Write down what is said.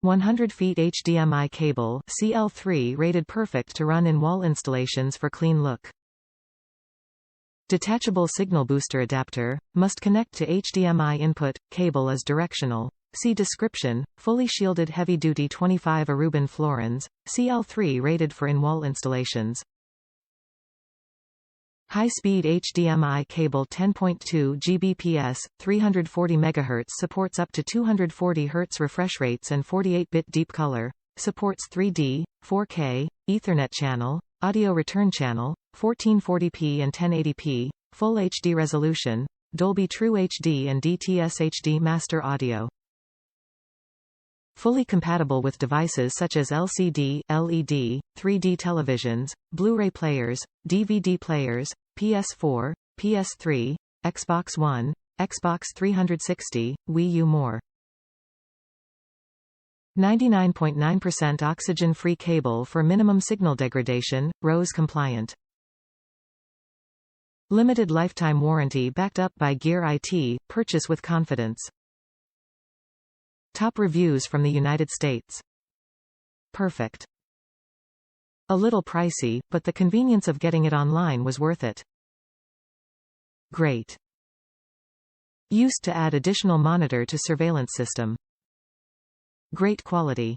100 feet HDMI cable, CL3 rated, perfect to run in wall installations for clean look. Detachable signal booster adapter, must connect to HDMI input, cable is directional. See description. Fully shielded heavy-duty 25 Aruban florins, CL3 rated for in-wall installations. High-speed HDMI cable 10.2 gbps, 340 MHz, supports up to 240 Hz refresh rates and 48-bit deep color. Supports 3D, 4K, Ethernet channel, audio return channel, 1440p and 1080p, Full HD resolution, Dolby TrueHD and DTS-HD master audio. Fully compatible with devices such as LCD, LED, 3D televisions, Blu-ray players, DVD players, PS4, PS3, Xbox One, Xbox 360, Wii U more. 99.9% oxygen-free cable for minimum signal degradation, ROHS compliant. Limited lifetime warranty backed up by GearIT, purchase with confidence. Top reviews from the United States. Perfect. A little pricey, but the convenience of getting it online was worth it. Great. Used to add additional monitor to surveillance system. Great quality.